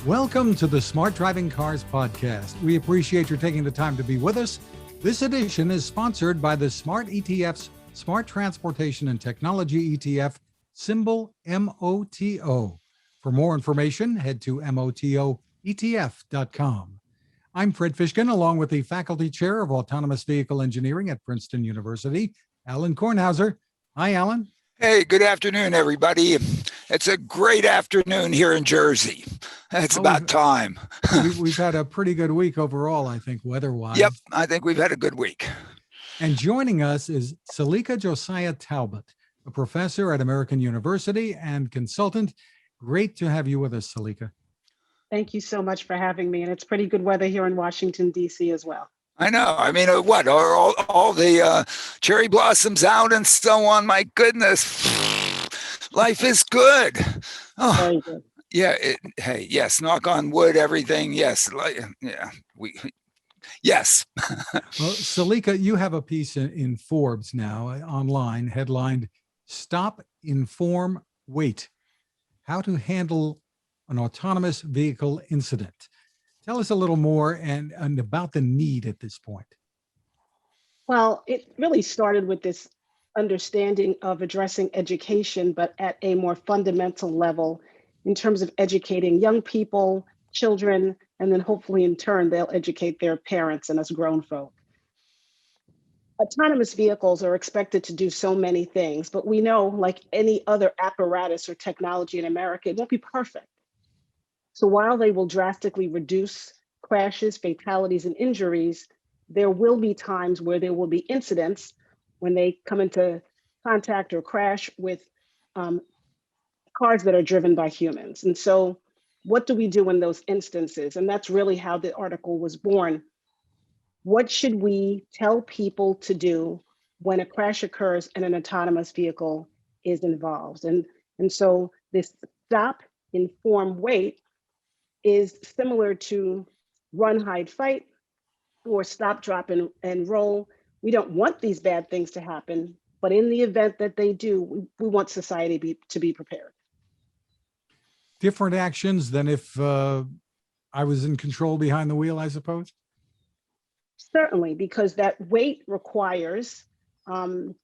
Welcome to the Smart Driving Cars podcast. We appreciate your taking the time to be with us. This edition is sponsored by the Smart ETF's Smart Transportation and Technology ETF, symbol MOTO. For more information, head to motoetf.com. I'm Fred Fishkin, along with the Faculty Chair of Autonomous Vehicle Engineering at Princeton University, Alain Kornhauser. Hi, Alain. Hey, good afternoon, everybody. It's a great afternoon here in Jersey. It's about time. We've had a pretty good week overall, I think, weather-wise. Yep, I think we've had a good week. And joining us is Selika Josiah Talbott, a professor at American University and consultant. Great to have you with us, Selika. Thank you so much for having me. And it's pretty good weather here in Washington, D.C. as well. I know. I mean, what? Are all the cherry blossoms out and so on? My goodness. Life is good. Oh, very good. Yeah. Hey, yes. Knock on wood, everything. Yes. Yes. Well, Selika, you have a piece in Forbes now online headlined, "Stop, Inform, Wait: How to Handle an Autonomous Vehicle Incident." Tell us a little more and about the need at this point. Well, it really started with this understanding of addressing education, but at a more fundamental level in terms of educating young people, children, and then hopefully in turn, they'll educate their parents and us grown folk. Autonomous vehicles are expected to do so many things, but we know, like any other apparatus or technology in America, it won't be perfect. So while they will drastically reduce crashes, fatalities, and injuries, there will be times where there will be incidents when they come into contact or crash with cars that are driven by humans. And so what do we do in those instances? And that's really how the article was born. What should we tell people to do when a crash occurs and an autonomous vehicle is involved? And so this stop, inform, wait is similar to run, hide, fight, or stop, drop, and roll. We don't want these bad things to happen, but in the event that they do, we want society to be prepared. Different actions than if I was in control behind the wheel, I suppose? Certainly, because that wait requires some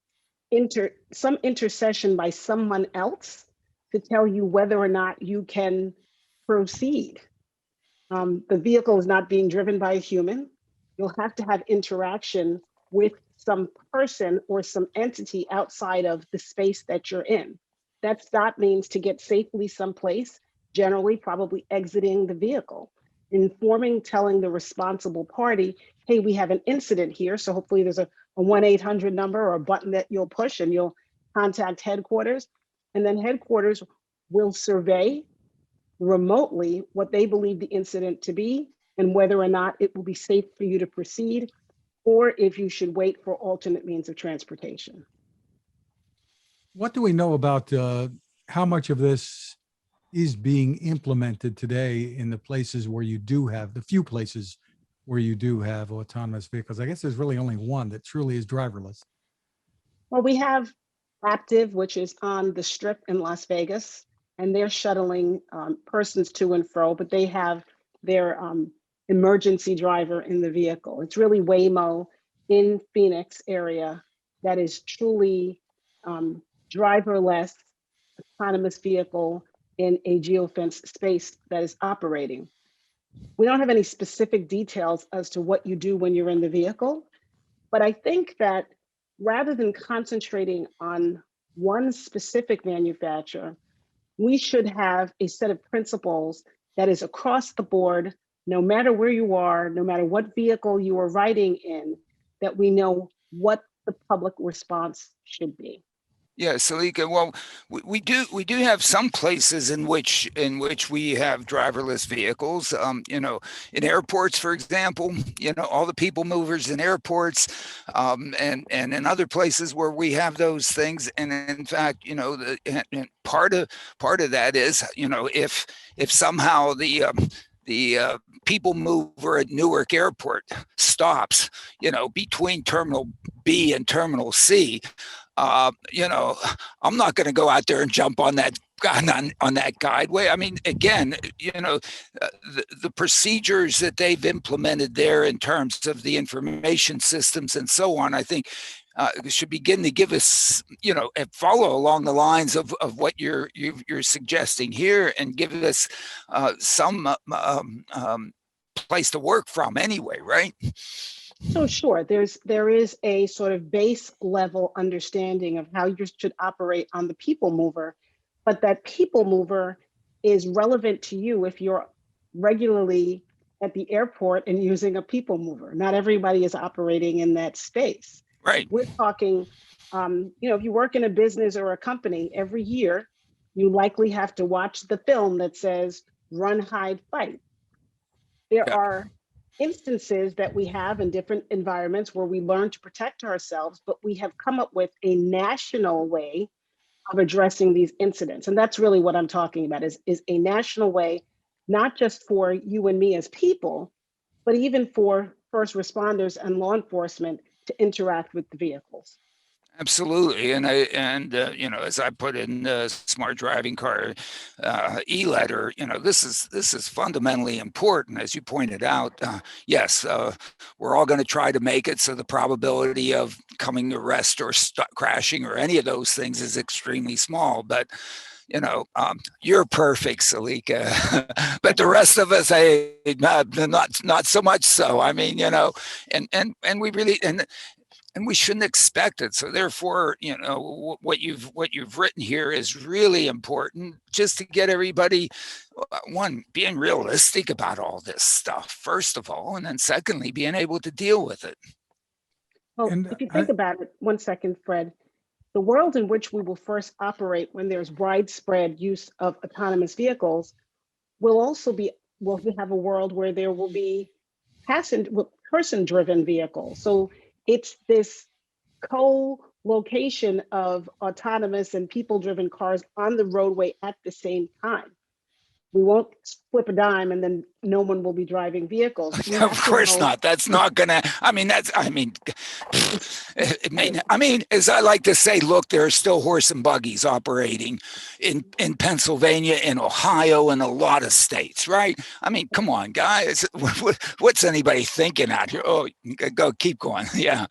intercession by someone else to tell you whether or not you can proceed. The vehicle is not being driven by a human. You'll have to have interaction with some person or some entity outside of the space that you're in. That stop means to get safely someplace, generally probably exiting the vehicle, informing, telling the responsible party, hey, we have an incident here. So hopefully there's a 1-800 number or a button that you'll push and you'll contact headquarters. And then headquarters will survey remotely what they believe the incident to be and whether or not it will be safe for you to proceed or if you should wait for alternate means of transportation. What do we know about how much of this is being implemented today in the places where you do have, the few places where you do have autonomous vehicles? I guess there's really only one that truly is driverless. Well, we have Aptiv, which is on the Strip in Las Vegas, and they're shuttling persons to and fro, but they have their emergency driver in the vehicle. It's really Waymo in Phoenix area that is truly driverless autonomous vehicle in a geofenced space that is operating. We don't have any specific details as to what you do when you're in the vehicle, but I think that rather than concentrating on one specific manufacturer, we should have a set of principles that is across the board, no matter where you are, no matter what vehicle you are riding in, that we know what the public response should be. Yeah, Selika. Well, we do have some places in which we have driverless vehicles. In airports, for example, all the people movers in airports, and in other places where we have those things. And in fact, part of that is, if somehow the people mover at Newark Airport stops, between Terminal B and Terminal C. I'm not going to go out there and jump on that on that guideway. I mean, again, the procedures that they've implemented there in terms of the information systems and so on, I think should begin to give us, follow along the lines of what you're suggesting here, and give us some place to work from anyway, right? So sure, there is a sort of base level understanding of how you should operate on the people mover, but that people mover is relevant to you if you're regularly at the airport and using a people mover. Not everybody is operating in that space. Right. We're talking, if you work in a business or a company, every year, you likely have to watch the film that says run, hide, fight. There are instances that we have in different environments where we learn to protect ourselves, but we have come up with a national way of addressing these incidents. And that's really what I'm talking about, is a national way, not just for you and me as people, but even for first responders and law enforcement to interact with the vehicles. Absolutely, and as I put in the smart driving car e-letter, this is fundamentally important, as you pointed out. Yes, we're all going to try to make it so the probability of coming to rest or crashing or any of those things is extremely small. But you're perfect, Selika, but the rest of us, not so much so. I mean, and we really and we shouldn't expect it. So therefore, what you've written here is really important, just to get everybody, one, being realistic about all this stuff, first of all, and then secondly, being able to deal with it. Well, if you think about it, 1 second, Fred, the world in which we will first operate when there's widespread use of autonomous vehicles we'll have a world where there will be person-driven vehicles. So it's this co-location of autonomous and people-driven cars on the roadway at the same time. We won't flip a dime and then no one will be driving vehicles. Of course not. That's not gonna, as I like to say, look, there are still horse and buggies operating in Pennsylvania, in Ohio, and a lot of states, right? I mean, come on, guys. What's anybody thinking out here? Oh, go, keep going. Yeah.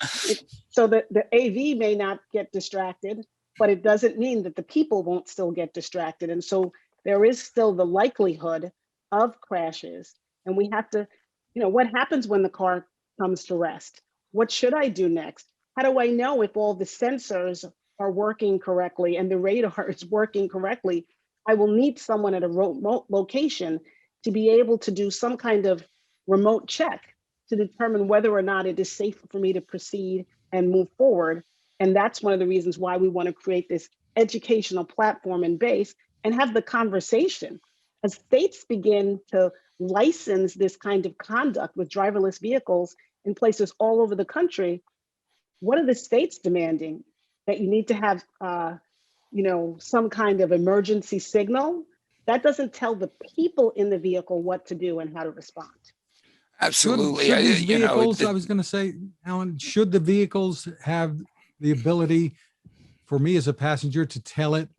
So the AV may not get distracted, but it doesn't mean that the people won't still get distracted. And so there is still the likelihood of crashes. And we have to, what happens when the car comes to rest? What should I do next? How do I know if all the sensors are working correctly and the radar is working correctly? I will need someone at a remote location to be able to do some kind of remote check to determine whether or not it is safe for me to proceed and move forward. And that's one of the reasons why we want to create this educational platform and base and have the conversation. As states begin to license this kind of conduct with driverless vehicles in places all over the country, what are the states demanding? That you need to have, some kind of emergency signal? That doesn't tell the people in the vehicle what to do and how to respond. Absolutely. Should these vehicles, I was going to say, Alan, should the vehicles have the ability for me as a passenger to tell it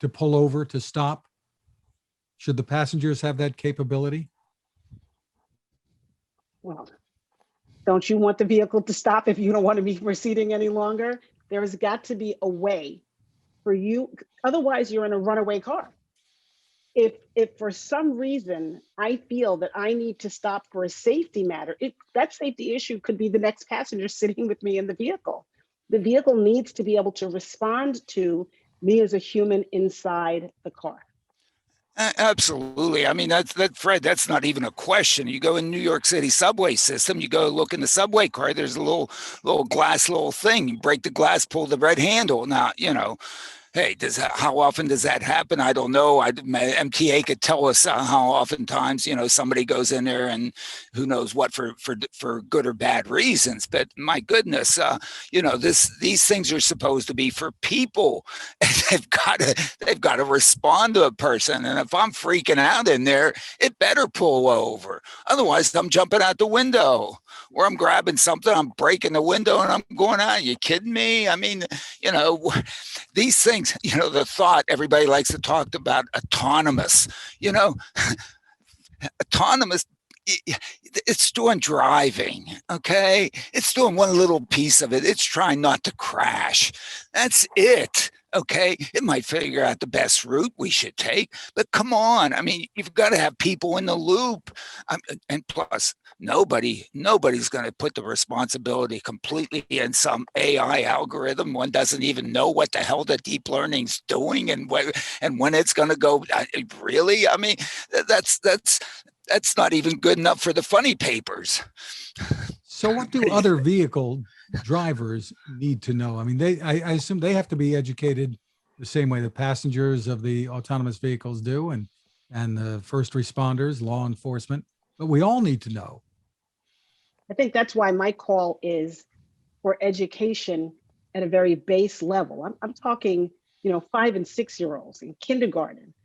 to pull over, to stop? Should the passengers have that capability? Well, don't you want the vehicle to stop if you don't want to be proceeding any longer? There has got to be a way for you. Otherwise, you're in a runaway car. If for some reason I feel that I need to stop for a safety matter, that safety issue could be the next passenger sitting with me in the vehicle. The vehicle needs to be able to respond to me as a human inside the car. Absolutely. I mean, Fred, that's not even a question. You go in New York City subway system, you go look in the subway car, there's a little glass thing. You break the glass, pull the red handle. Now, hey, how often does that happen? I don't know. MTA could tell us how oftentimes, somebody goes in there and who knows what for good or bad reasons. But my goodness, these things are supposed to be for people. And they've got to respond to a person. And if I'm freaking out in there, it better pull over. Otherwise, I'm jumping out the window, or I'm grabbing something, I'm breaking the window and I'm going out. Are you kidding me? I mean, these things things, the thought, everybody likes to talk about autonomous, autonomous, it's doing driving, okay? It's doing one little piece of it. It's trying not to crash. That's it, okay? It might figure out the best route we should take, but come on. I mean, you've got to have people in the loop. And plus, nobody's going to put the responsibility completely in some AI algorithm. One doesn't even know what the hell the deep learning's doing and when it's going to go. Really? I mean, that's not even good enough for the funny papers. So what do other vehicle drivers need to know? I mean, I assume they have to be educated the same way the passengers of the autonomous vehicles do, and the first responders, law enforcement, but we all need to know. I think that's why my call is for education at a very base level. I'm talking, 5 and 6 year olds in kindergarten.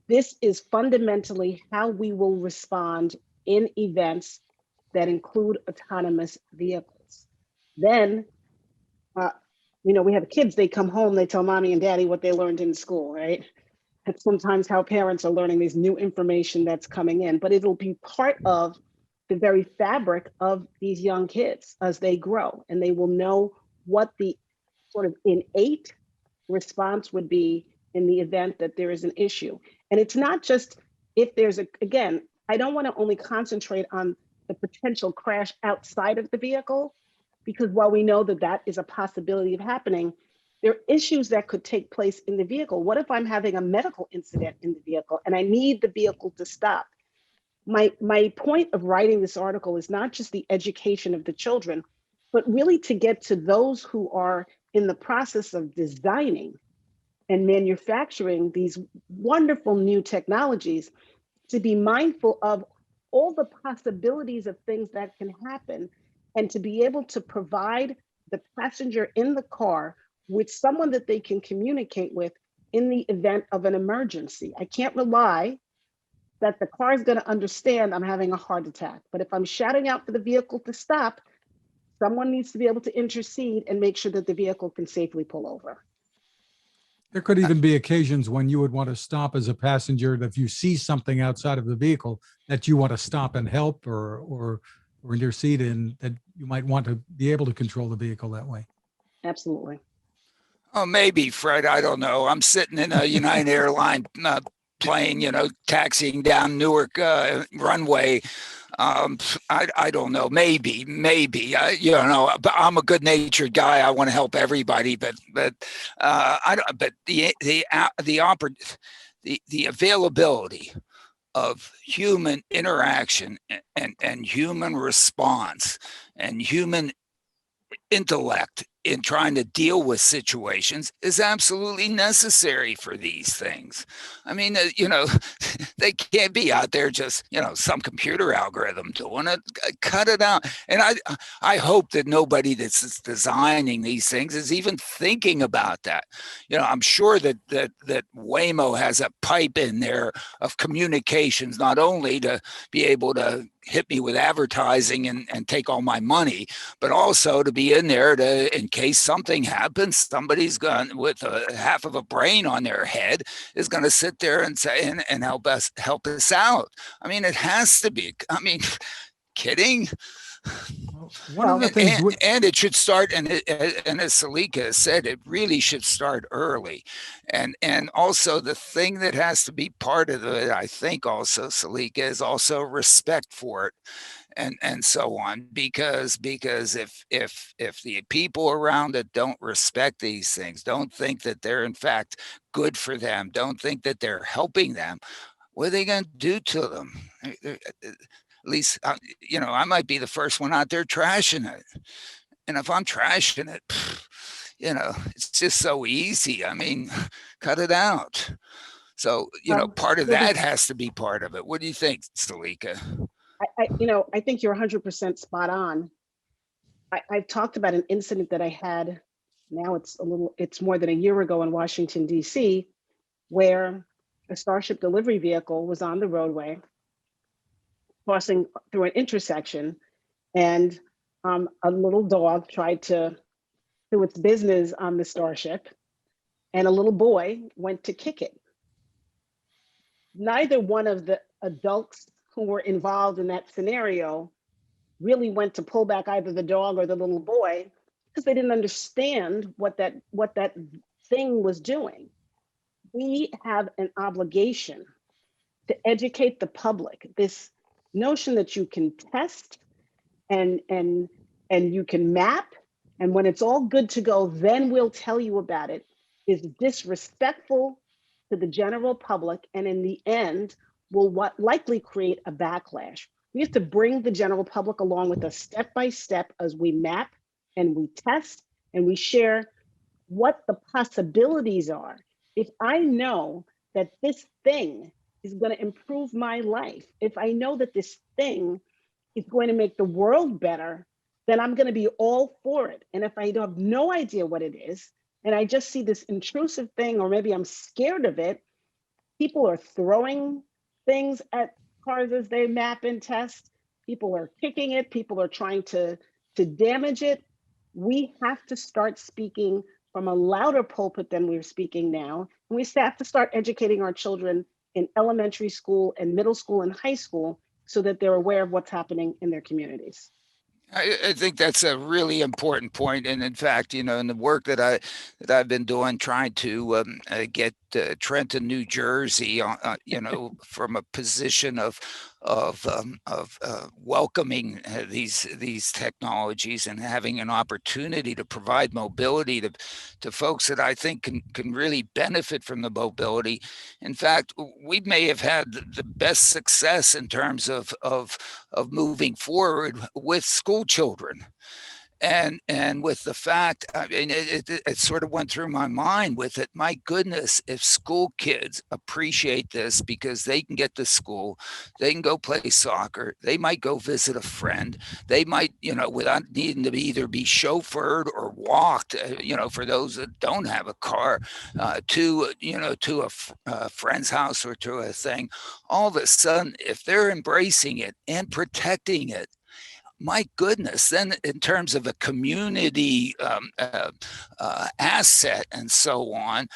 This is fundamentally how we will respond in events that include autonomous vehicles. Then, we have kids, they come home, they tell mommy and daddy what they learned in school, right? That's sometimes how parents are learning this new information that's coming in, but it'll be part of the very fabric of these young kids as they grow, and they will know what the sort of innate response would be in the event that there is an issue. And it's not just if there's again, I don't want to only concentrate on the potential crash outside of the vehicle, because while we know that that is a possibility of happening, there are issues that could take place in the vehicle. What if I'm having a medical incident in the vehicle and I need the vehicle to stop? My point of writing this article is not just the education of the children, but really to get to those who are in the process of designing and manufacturing these wonderful new technologies, to be mindful of all the possibilities of things that can happen, and to be able to provide the passenger in the car with someone that they can communicate with in the event of an emergency. I can't rely that the car is going to understand I'm having a heart attack, but if I'm shouting out for the vehicle to stop, someone needs to be able to intercede and make sure that the vehicle can safely pull over. There could even be occasions when you would want to stop as a passenger, that if you see something outside of the vehicle that you want to stop and help or intercede in, that you might want to be able to control the vehicle that way. Absolutely. Oh, maybe, Fred. I don't know. I'm sitting in a United Airline plane, taxiing down Newark runway. I don't know. Maybe. But I'm a good-natured guy. I want to help everybody, but I don't. But the availability of human interaction and human response and human intellect in trying to deal with situations is absolutely necessary for these things. I mean, they can't be out there just, some computer algorithm doing it. Cut it out. And I hope that nobody that's designing these things is even thinking about that. I'm sure that Waymo has a pipe in there of communications, not only to be able to hit me with advertising and take all my money, but also to be in there to, in case something happens, somebody's going with half of a brain on their head is going to sit there and say and help us out. I mean, it has to be. I mean, kidding. One of the things, and it should start, and as Selika said, it really should start early, and also the thing that has to be part of it, I think, also Selika, is also respect for it, and so on, because if the people around it don't respect these things, don't think that they're in fact good for them, don't think that they're helping them, what are they going to do to them? At least, I might be the first one out there trashing it. And if I'm trashing it, it's just so easy. I mean, cut it out. So, part of that has to be part of it. What do you think, Selika? I think you're 100% spot on. I've talked about an incident that I had, now it's more than a year ago in Washington, D.C., where a Starship delivery vehicle was on the roadway crossing through an intersection, and a little dog tried to do its business on the Starship. and a little boy went to kick it. Neither one of the adults who were involved in that scenario really went to pull back either the dog or the little boy because they didn't understand what that thing was doing. We have an obligation to educate the public. This notion that you can test and you can map, and when it's all good to go, then we'll tell you about it, is disrespectful to the general public, and in the end will what likely create a backlash. We have to bring the general public along with us step by step as we map and we test and we share what the possibilities are. If I know that this thing is going to improve my life, if I know that this thing is going to make the world better, then I'm going to be all for it. And if I have no idea what it is, and I just see this intrusive thing, or maybe I'm scared of it, people are throwing things at cars as they map and test. People are kicking it. People are trying to damage it. We have to start speaking from a louder pulpit than we're speaking now. And we have to start educating our children in elementary school and middle school and high school so that they're aware of what's happening in their communities. I think that's a really important point, and in fact, in the work that I've been doing, trying to get Trenton, New Jersey, from a position of welcoming these technologies and having an opportunity to provide mobility to folks that I think can really benefit from the mobility. In fact, we may have had the best success in terms of moving forward with school children. And with the fact, I mean, it sort of went through my mind with it. My goodness, if school kids appreciate this because they can get to school, they can go play soccer, they might go visit a friend, they might, without needing to either be chauffeured or walked, for those that don't have a car, to a friend's house or to a thing. All of a sudden, if they're embracing it and protecting it, my goodness, then in terms of a community asset and so on,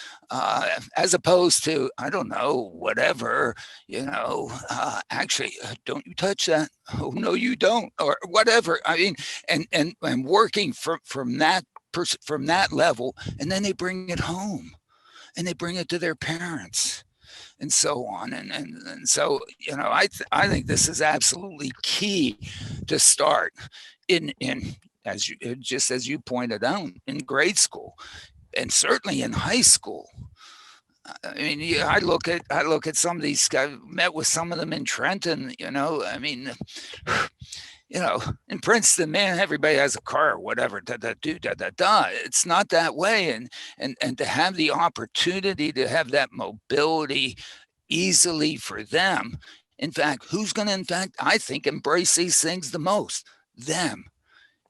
as opposed to, I don't know, whatever, actually, don't you touch that? Oh, no, you don't, or whatever. I mean, and working from that from that level, and then they bring it home and they bring it to their parents and so on. And so, I think this is absolutely key to start in as you pointed out, in grade school and certainly in high school. I mean, I look at some of these guys, met with some of them in Trenton, I mean, in Princeton, man, everybody has a car or whatever. It's not that way, and to have the opportunity to have that mobility easily for them. In fact, who's going to, I think, embrace these things the most? Them.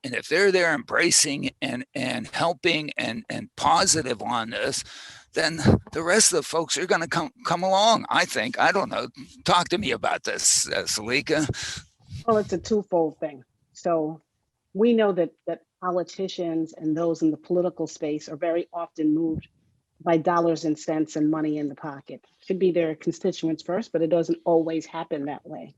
And if they're there embracing and helping and positive on this, then the rest of the folks are going to come along. I think. I don't know. Talk to me about this, Selika. Well, it's a twofold thing. So we know that politicians and those in the political space are very often moved by dollars and cents and money in the pocket. Should be their constituents first, but it doesn't always happen that way.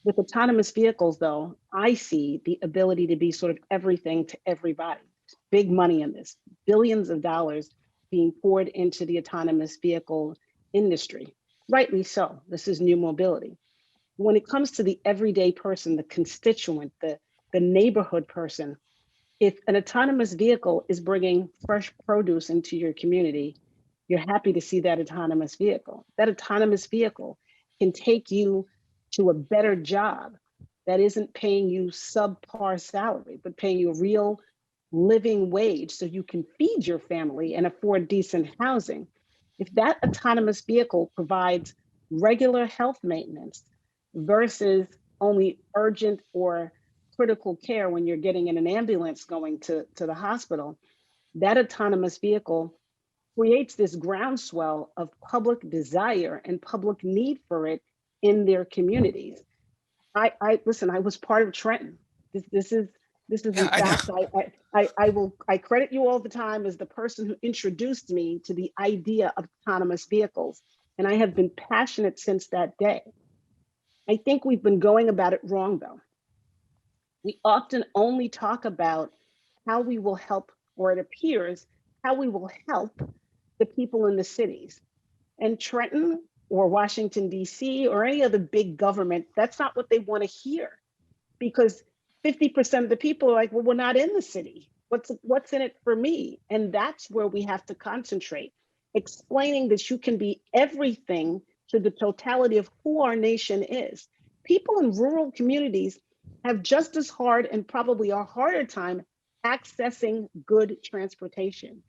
With autonomous vehicles, though, I see the ability to be sort of everything to everybody. Big money in this, billions of dollars being poured into the autonomous vehicle industry. Rightly so. This is new mobility. When it comes to the everyday person, the constituent, the neighborhood person, if an autonomous vehicle is bringing fresh produce into your community, you're happy to see that autonomous vehicle. That autonomous vehicle can take you to a better job that isn't paying you subpar salary, but paying you a real living wage so you can feed your family and afford decent housing. If that autonomous vehicle provides regular health maintenance versus only urgent or critical care when you're getting in an ambulance going to the hospital, that autonomous vehicle creates this groundswell of public desire and public need for it in their communities. I listen, I was part of Trenton. This is This is, Yeah, in I know. fact, I credit you all the time as the person who introduced me to the idea of autonomous vehicles. And I have been passionate since that day. I think we've been going about it wrong, though. We often only talk about how we will help, or it appears, how we will help the people in the cities. And Trenton or Washington, D.C., or any other big government, that's not what they want to hear, because 50% of the people are like, well, we're not in the city. What's in it for me? And that's where we have to concentrate, explaining that you can be everything to the totality of who our nation is. People in rural communities have just as hard, and probably a harder time, accessing good transportation.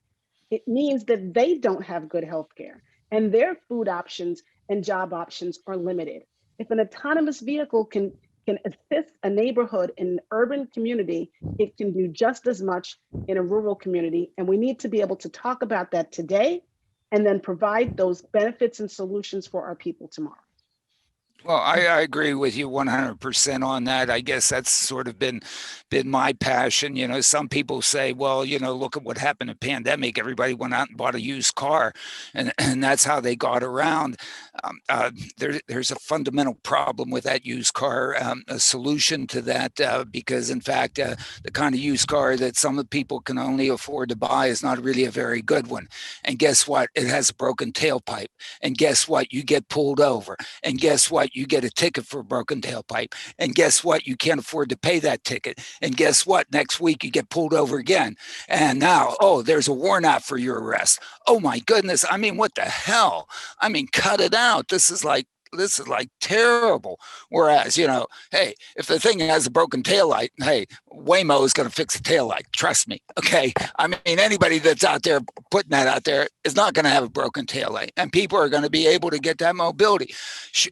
It means that they don't have good health care, and their food options and job options are limited. If an autonomous vehicle can assist a neighborhood in an urban community, it can do just as much in a rural community. And we need to be able to talk about that today and then provide those benefits and solutions for our people tomorrow. Well, I agree with you 100% on that. I guess that's sort of been my passion. You know, some people say, well, you know, look at what happened in the pandemic. Everybody went out and bought a used car, and that's how they got around. There's a fundamental problem with that used car. A solution to that, because in fact, the kind of used car that some of the people can only afford to buy is not really a very good one. And guess what? It has a broken tailpipe. And guess what? You get pulled over. And guess what? You get a ticket for a broken tailpipe. And guess what? You can't afford to pay that ticket. And guess what? Next week you get pulled over again. And now, oh, there's a warrant out for your arrest. Oh my goodness. I mean, what the hell? I mean, cut it out. This is like terrible. Whereas, you know, hey, if the thing has a broken taillight, hey, Waymo is going to fix the taillight. Trust me. Okay. I mean, anybody that's out there putting that out there is not going to have a broken taillight, and people are going to be able to get that mobility,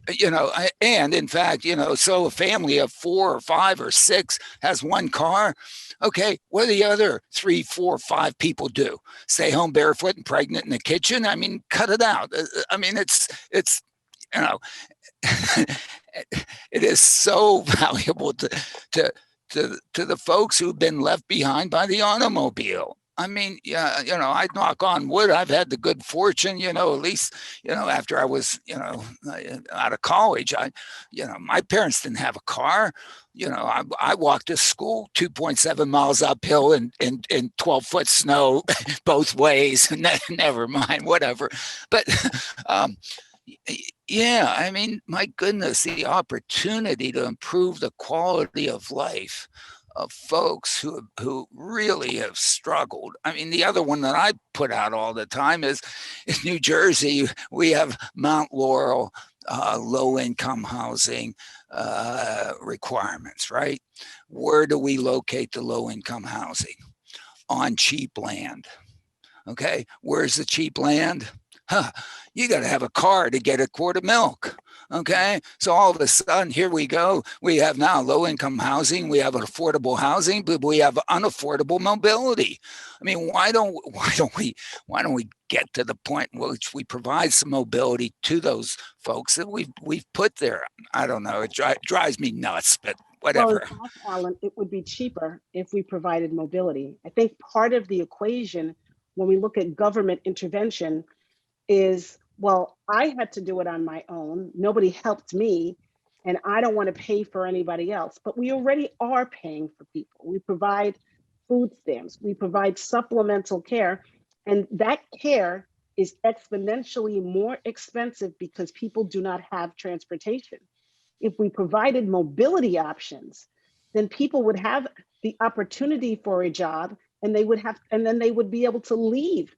you know, and in fact, you know, so a family of 4 or 5 or 6 has one car. Okay. What do the other 3, 4, 5 people do? Stay home barefoot and pregnant in the kitchen? I mean, cut it out. I mean, it's, you know, it is so valuable to the folks who've been left behind by the automobile. I mean, yeah, you know, I knock on wood. I've had the good fortune, you know, at least, you know, after I was, you know, out of college, you know, my parents didn't have a car. You know, I walked to school 2.7 miles uphill in 12-foot snow both ways. Never mind, whatever. But yeah, I mean, my goodness, the opportunity to improve the quality of life of folks who really have struggled. I mean, the other one that I put out all the time is in New Jersey, we have Mount Laurel low-income housing requirements, right? Where do we locate the low-income housing? On cheap land. Okay, where's the cheap land? Huh, you got to have a car to get a quart of milk. Okay, so all of a sudden, here we go. We have now low-income housing. We have affordable housing, but we have unaffordable mobility. I mean, why don't we get to the point in which we provide some mobility to those folks that we've put there? I don't know. It drives me nuts, but whatever. Well, in fact, Alan, it would be cheaper if we provided mobility. I think part of the equation when we look at government intervention is, well, I had to do it on my own. Nobody helped me, and I don't want to pay for anybody else. But we already are paying for people. We provide food stamps, we provide supplemental care, and that care is exponentially more expensive because people do not have transportation. If we provided mobility options, then people would have the opportunity for a job, and then they would be able to leave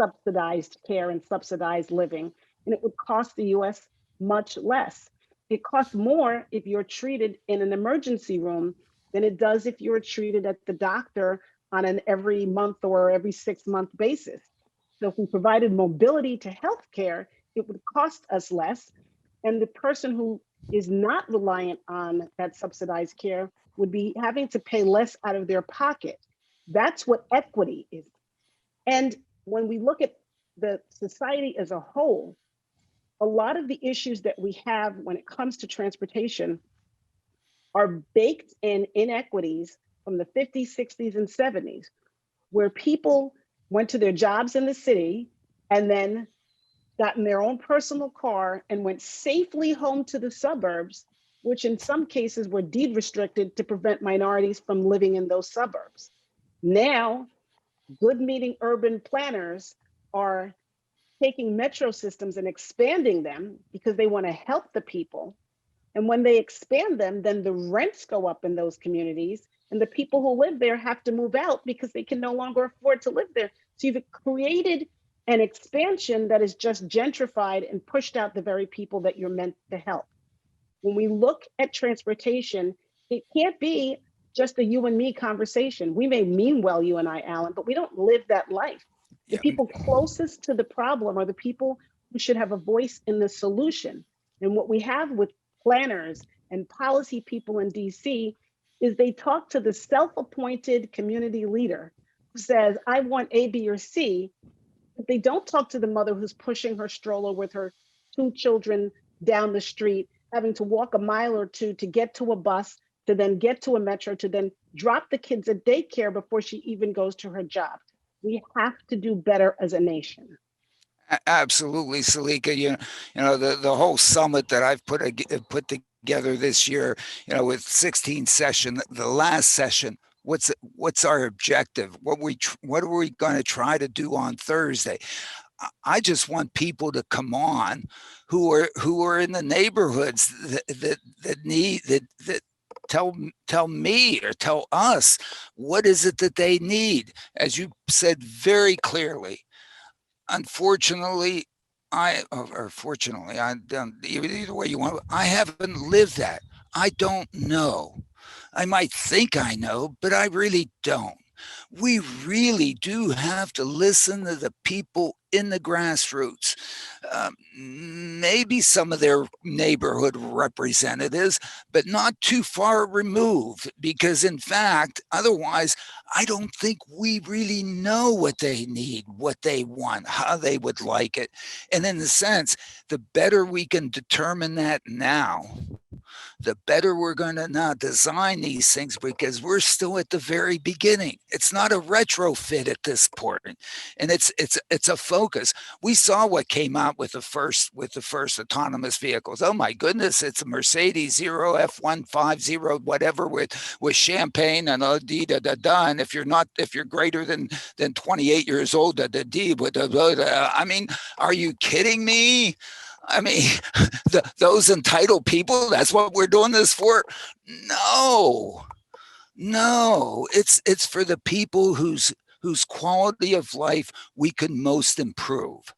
subsidized care and subsidized living, and it would cost the US much less. It costs more if you're treated in an emergency room than it does if you're treated at the doctor on an every month or every 6-month basis. So if we provided mobility to healthcare, it would cost us less, and the person who is not reliant on that subsidized care would be having to pay less out of their pocket. That's what equity is. And when we look at the society as a whole, a lot of the issues that we have when it comes to transportation are baked in inequities from the 50s, 60s, and 70s, where people went to their jobs in the city and then got in their own personal car and went safely home to the suburbs, which in some cases were deed restricted to prevent minorities from living in those suburbs. Now, good meaning urban planners are taking metro systems and expanding them because they want to help the people. And when they expand them, then the rents go up in those communities, and the people who live there have to move out because they can no longer afford to live there. So you've created an expansion that is just gentrified and pushed out the very people that you're meant to help. When we look at transportation, it can't be just a you and me conversation. We may mean well, you and I, Alan, but we don't live that life. The Yeah. people closest to the problem are the people who should have a voice in the solution. And what we have with planners and policy people in DC is they talk to the self-appointed community leader who says, I want A, B, or C, but they don't talk to the mother who's pushing her stroller with her 2 children down the street, having to walk a mile or 2 to get to a bus, to then get to a metro, to then drop the kids at daycare before she even goes to her job. We have to do better as a nation. Absolutely, Selika. You know the whole summit that I've put together this year, with 16 session, the last session. What's our objective? What are we going to try to do on Thursday? I just want people to come on who are in the neighborhoods that need that tell me or tell us what is it that they need. As you said very clearly, unfortunately, fortunately, either way you want, I haven't lived that. I don't know. I might think I know, but I really don't. We really do have to listen to the people in the grassroots. Maybe some of their neighborhood representatives, but not too far removed, because in fact, otherwise, I don't think we really know what they need, what they want, how they would like it. And in a sense, the better we can determine that now, the better we're going to now design these things, because we're still at the very beginning. It's not a retrofit at this point, and it's a focus. We saw what came out with the first autonomous vehicles. Oh my goodness, it's a Mercedes 0 F150 whatever with champagne and and if you're greater than 28 years old, I mean, are you kidding me? I mean, those entitled people, that's what we're doing this for? No, it's for the people whose quality of life we can most improve.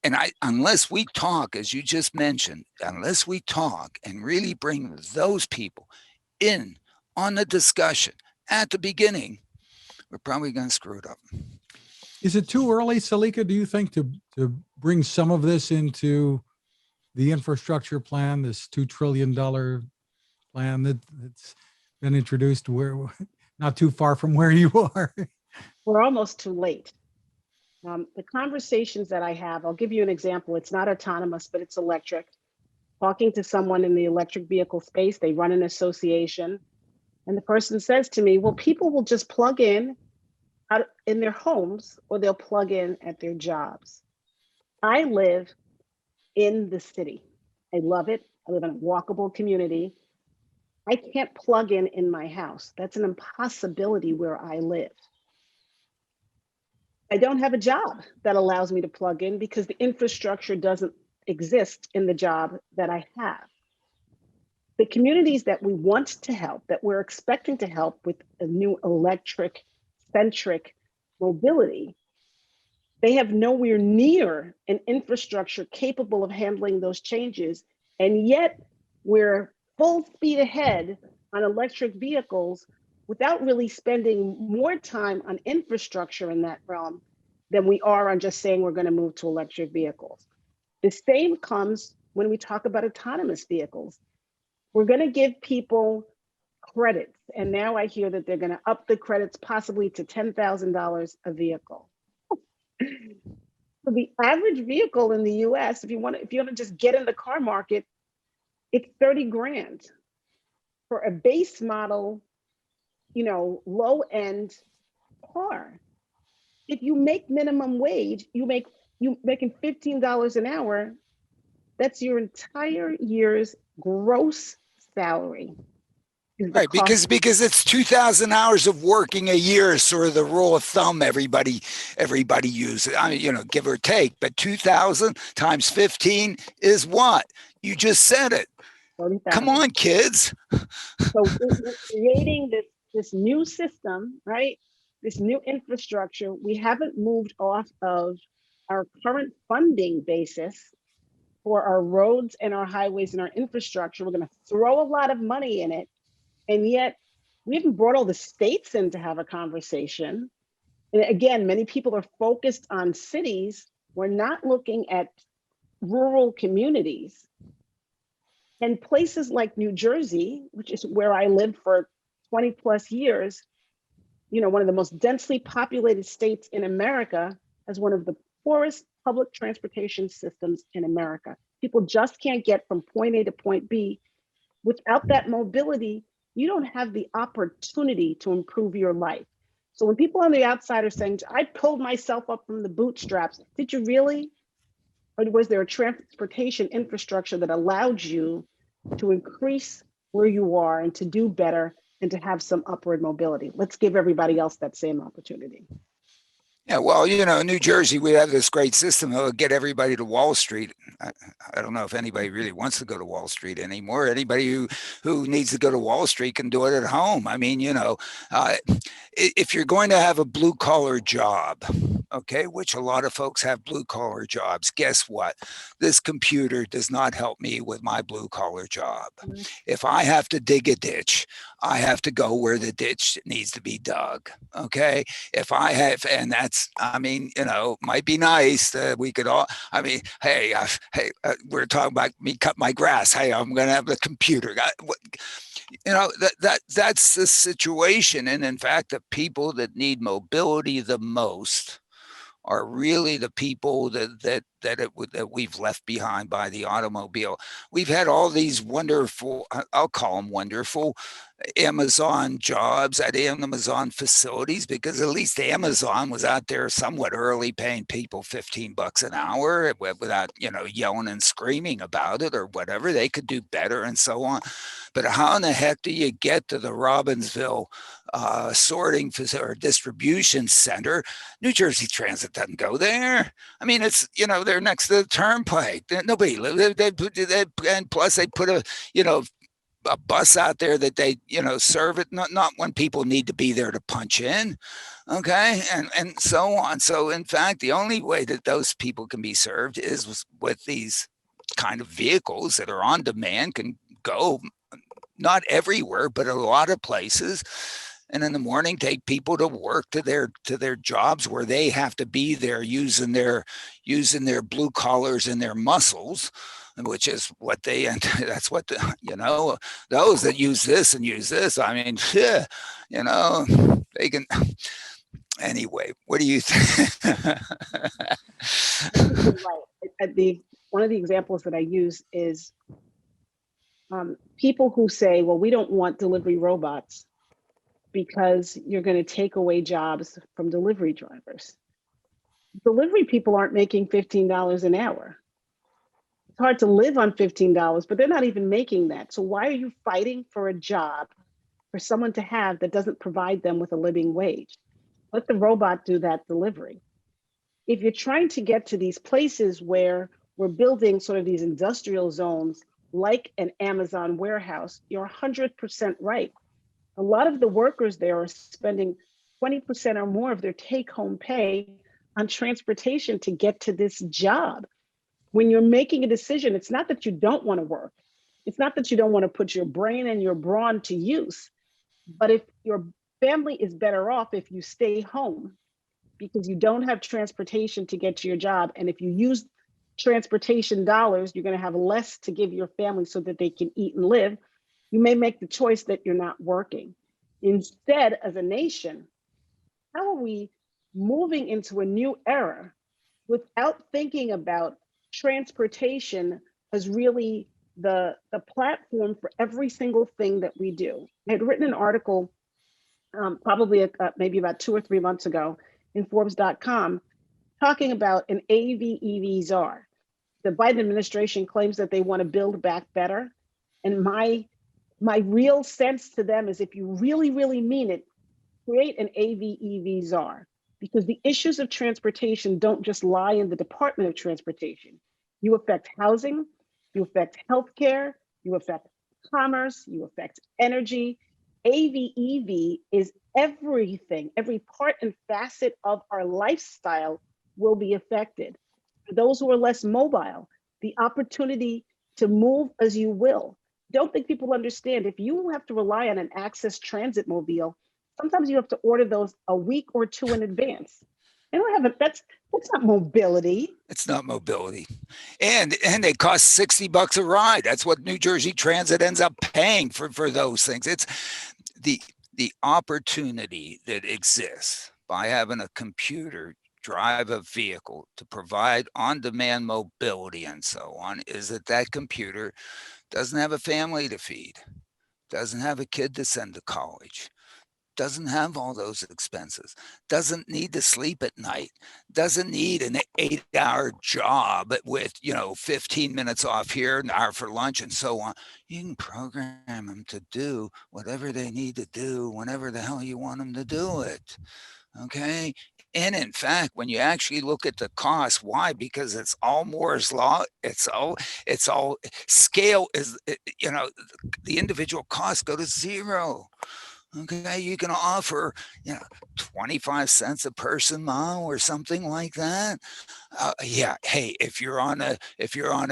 And unless we talk, as you just mentioned, unless we talk and really bring those people in on the discussion at the beginning, we're probably going to screw it up. Is it too early, Selika, do you think, to bring some of this into the infrastructure plan, this $2 trillion plan that's been introduced, where not too far from where you are? We're almost too late. The conversations that I have, I'll give you an example. It's not autonomous, but it's electric. Talking to someone in the electric vehicle space, they run an association, and the person says to me, well, people will just plug in out in their homes, or they'll plug in at their jobs. I live in the city. I love it. I live in a walkable community. I can't plug in my house. That's an impossibility where I live. I don't have a job that allows me to plug in because the infrastructure doesn't exist in the job that I have. The communities that we want to help, that we're expecting to help with a new electric-centric mobility, they have nowhere near an infrastructure capable of handling those changes. And yet we're full speed ahead on electric vehicles without really spending more time on infrastructure in that realm than we are on just saying we're going to move to electric vehicles. The same comes when we talk about autonomous vehicles. We're going to give people credits. And now I hear that they're going to up the credits possibly to $10,000 a vehicle. So the average vehicle in the US, if you want to just get in the car market, it's 30 grand. For a base model low end car. If you make minimum wage, you making $15 an hour, that's your entire year's gross salary is the Right, cost. because it's 2,000 hours of working a year, sort of the rule of thumb everybody uses. I mean, give or take, but 2,000 times 15 is what? You just said it. Come 40,000. on, kids. So we're creating this new system, right? This new infrastructure. We haven't moved off of our current funding basis for our roads and our highways and our infrastructure. We're going to throw a lot of money in it. And yet we haven't brought all the states in to have a conversation. And again, many people are focused on cities. We're not looking at rural communities. And places like New Jersey, which is where I lived for 20 plus years, one of the most densely populated states in America, has one of the poorest public transportation systems in America. People just can't get from point A to point B. Without that mobility, you don't have the opportunity to improve your life. So when people on the outside are saying, I pulled myself up from the bootstraps, did you really? Or was there a transportation infrastructure that allowed you to increase where you are and to do better and to have some upward mobility? Let's give everybody else that same opportunity. Yeah, well, in New Jersey, we have this great system that will get everybody to Wall Street. I don't know if anybody really wants to go to Wall Street anymore. Anybody who needs to go to Wall Street can do it at home. I mean, if you're going to have a blue collar job, okay, which a lot of folks have blue collar jobs, guess what? This computer does not help me with my blue collar job. Mm-hmm. If I have to dig a ditch, I have to go where the ditch needs to be dug. Okay. If I have, and that's, might be nice that we could all, hey, we're talking about me cut my grass. Hey, I'm going to have the computer. That's the situation. And in fact, the people that need mobility the most are really the people that we've left behind by the automobile. We've had all these wonderful, I'll call them wonderful, Amazon jobs at Amazon facilities, because at least Amazon was out there somewhat early paying people $15 an hour without, yelling and screaming about it or whatever. They could do better and so on. But how in the heck do you get to the Robbinsville sorting or distribution center? New Jersey Transit doesn't go there. I mean, it's, they're next to the turnpike. Nobody lives. And plus they put a bus out there that they, serve it, not when people need to be there to punch in. Okay. And so on. So in fact, the only way that those people can be served is with these kind of vehicles that are on demand, can go not everywhere, but a lot of places. And in the morning, take people to work, to their jobs where they have to be there using their blue collars and their muscles, which is what that's what those that use this and use this. I mean, they can. Anyway, what do you think? You're right. One of the examples that I use is people who say, well, we don't want delivery robots because you're going to take away jobs from delivery drivers. Delivery people aren't making $15 an hour. It's hard to live on $15, but they're not even making that. So why are you fighting for a job for someone to have that doesn't provide them with a living wage? Let the robot do that delivery. If you're trying to get to these places where we're building sort of these industrial zones like an Amazon warehouse, you're 100% right. A lot of the workers there are spending 20% or more of their take-home pay on transportation to get to this job. When you're making a decision, it's not that you don't want to work. It's not that you don't want to put your brain and your brawn to use. But if your family is better off if you stay home because you don't have transportation to get to your job, and if you use transportation dollars, you're going to have less to give your family so that they can eat and live, you may make the choice that you're not working. Instead, as a nation, how are we moving into a new era without thinking about transportation as really the platform for every single thing that we do? I had written an article probably maybe about 2 or 3 months ago in Forbes.com, talking about an AV EV czar. The Biden administration claims that they want to build back better. And my real sense to them is, if you really, really mean it, create an AV EV czar, because the issues of transportation don't just lie in the Department of Transportation. You affect housing, you affect healthcare, you affect commerce, you affect energy. AV EV is everything. Every part and facet of our lifestyle will be affected. For those who are less mobile, the opportunity to move as you will. Don't think people understand. If you have to rely on an Access Transit mobile, sometimes you have to order those a week or two in advance. They don't have that's not mobility. It's not mobility. And they cost $60 a ride. That's what New Jersey Transit ends up paying for those things. It's the opportunity that exists by having a computer drive a vehicle to provide on-demand mobility and so on, is that computer doesn't have a family to feed, doesn't have a kid to send to college, doesn't have all those expenses, doesn't need to sleep at night, doesn't need an 8-hour job with 15 minutes off here, an hour for lunch and so on. You can program them to do whatever they need to do whenever the hell you want them to do it. Okay. And in fact, when you actually look at the cost, why? Because it's all Moore's law. It's all scale is, the individual costs go to zero. Okay, you can offer 25 cents a person mile or something like that. Yeah, hey, if you're on a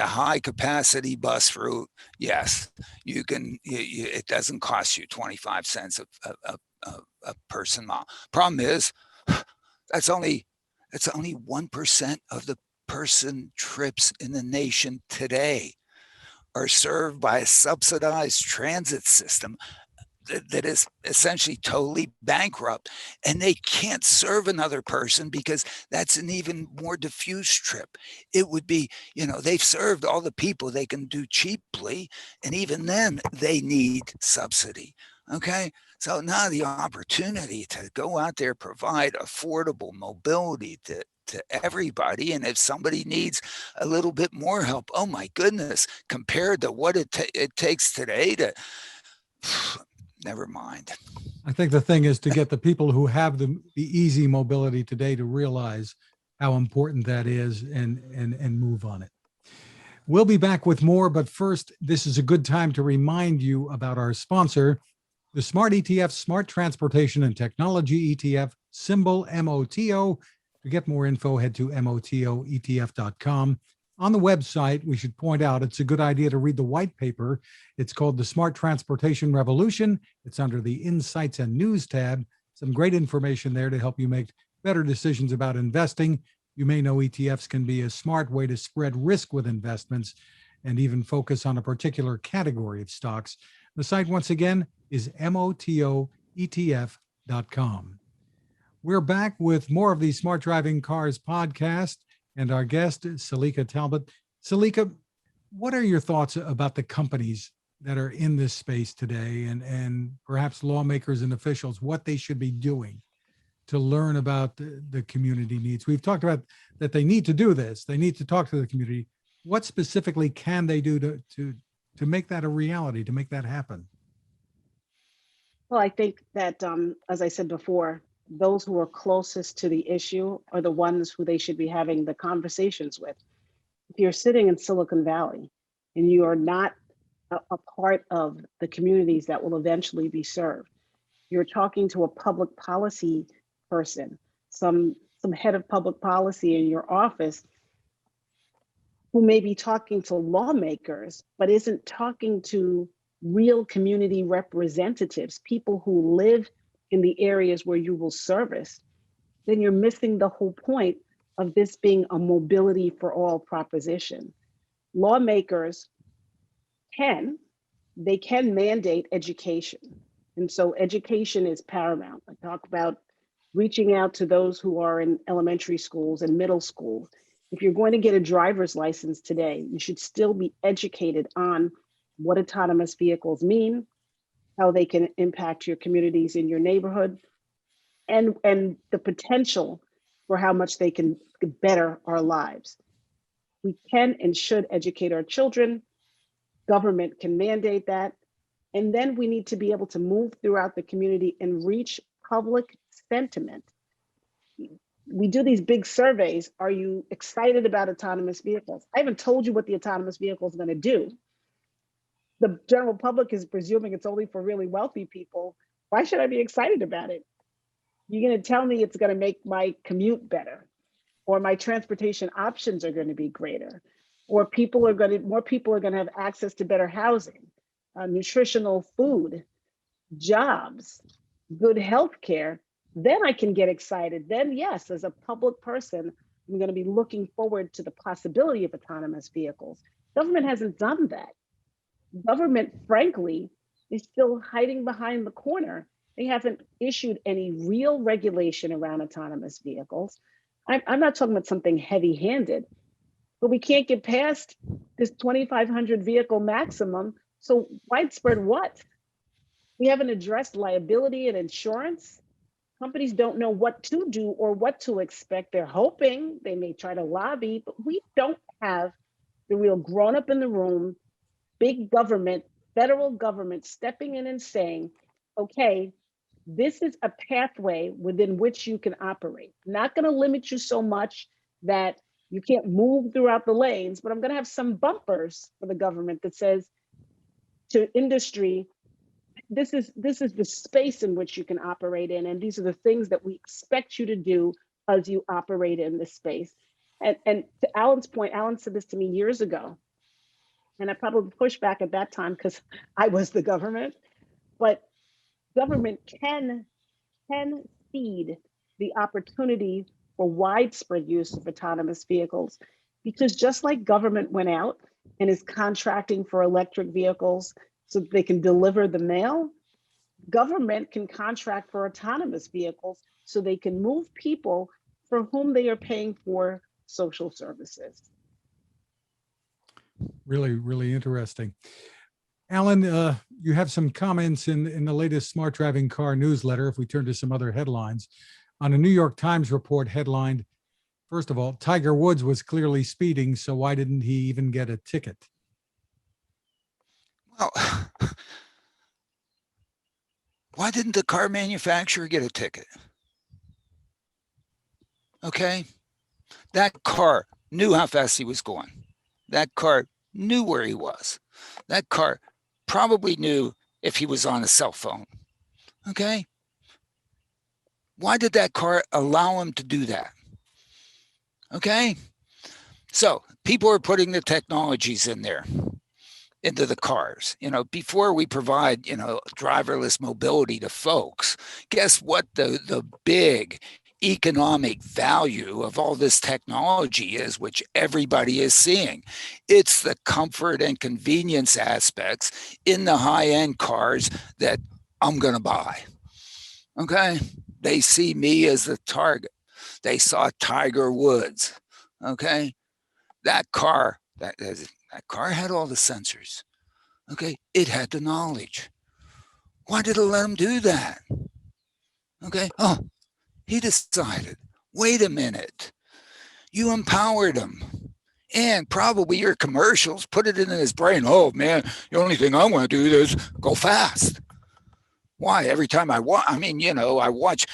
high capacity bus route, yes, you can. It doesn't cost you 25 cents a person mile. Problem is, that's only 1% of the person trips in the nation today are served by a subsidized transit system that is essentially totally bankrupt, and they can't serve another person because that's an even more diffuse trip. It would be, they've served all the people they can do cheaply, and even then they need subsidy. Okay. So now the opportunity to go out there, provide affordable mobility to everybody. And if somebody needs a little bit more help, oh my goodness, compared to what it takes today to, never mind. I think the thing is to get the people who have the easy mobility today to realize how important that is and move on it. We'll be back with more, but first, this is a good time to remind you about our sponsor, the Smart ETF, Smart Transportation and Technology ETF, symbol MOTO. To get more info, head to motoetf.com. On the website, we should point out it's a good idea to read the white paper. It's called The Smart Transportation Revolution. It's under the Insights and News tab. Some great information there to help you make better decisions about investing. You may know ETFs can be a smart way to spread risk with investments and even focus on a particular category of stocks. The site, once again, is motoetf.com. We're back with more of the Smart Driving Cars podcast, and our guest is Selika Talbott. Selika, what are your thoughts about the companies that are in this space today, and perhaps lawmakers and officials, what they should be doing to learn about the community needs? We've talked about that they need to do this. They need to talk to the community. What specifically can they do to make that a reality, to make that happen? Well, I think that, as I said before, those who are closest to the issue are the ones who they should be having the conversations with. If you're sitting in Silicon Valley and you are not a part of the communities that will eventually be served, you're talking to a public policy person, some head of public policy in your office who may be talking to lawmakers, but isn't talking to real community representatives, people who live in the areas where you will service, then you're missing the whole point of this being a mobility for all proposition. Lawmakers can mandate education. And so education is paramount. I talk about reaching out to those who are in elementary schools and middle schools. If you're going to get a driver's license today, you should still be educated on what autonomous vehicles mean, how they can impact your communities in your neighborhood, and the potential for how much they can better our lives. We can and should educate our children. Government can mandate that. And then we need to be able to move throughout the community and reach public sentiment. We do these big surveys. Are you excited about autonomous vehicles? I haven't told you what the autonomous vehicle is going to do. The general public is presuming it's only for really wealthy people. Why should I be excited about it? You're going to tell me it's going to make my commute better, or my transportation options are going to be greater, or more people are going to have access to better housing, nutritional food, jobs, good health care. Then I can get excited. Then yes, as a public person, I'm going to be looking forward to the possibility of autonomous vehicles. Government hasn't done that. Government, frankly, is still hiding behind the corner. They haven't issued any real regulation around autonomous vehicles. I'm not talking about something heavy-handed, but we can't get past this 2,500 vehicle maximum. So widespread what? We haven't addressed liability and insurance. Companies don't know what to do or what to expect. They're hoping, they may try to lobby, but we don't have the real grown-up in the room, big government, federal government stepping in and saying, okay, this is a pathway within which you can operate. Not going to limit you so much that you can't move throughout the lanes, but I'm going to have some bumpers for the government that says to industry, this is the space in which you can operate in, and these are the things that we expect you to do as you operate in this space. And to Alan's point, Alan said this to me years ago, and I probably pushed back at that time because I was the government, but government can feed the opportunity for widespread use of autonomous vehicles, because just like government went out and is contracting for electric vehicles so that they can deliver the mail, government can contract for autonomous vehicles so they can move people for whom they are paying for social services. Really, really interesting. Alan, you have some comments in the latest Smart Driving Car newsletter. If we turn to some other headlines, on a New York Times report headlined, first of all, Tiger Woods was clearly speeding, so why didn't he even get a ticket? Well, why didn't the car manufacturer get a ticket? Okay, that car knew how fast he was going. That car knew where he was. That car probably knew if he was on a cell phone. Okay, why did that car allow him to do that? Okay, so people are putting the technologies in there, into the cars. You know, before we provide, you know, driverless mobility to folks, guess what the big economic value of all this technology is, which everybody is seeing? It's the comfort and convenience aspects in the high-end cars that I'm going to buy. Okay, they see me as the target. They saw Tiger Woods. Okay, that car had all the sensors. Okay, it had the knowledge. Why did it let him do that? Okay, oh, he decided, wait a minute, you empowered him. And probably your commercials put it in his brain, oh man, the only thing I want to do is go fast. Why? Every time I watch, I mean, you know, I watched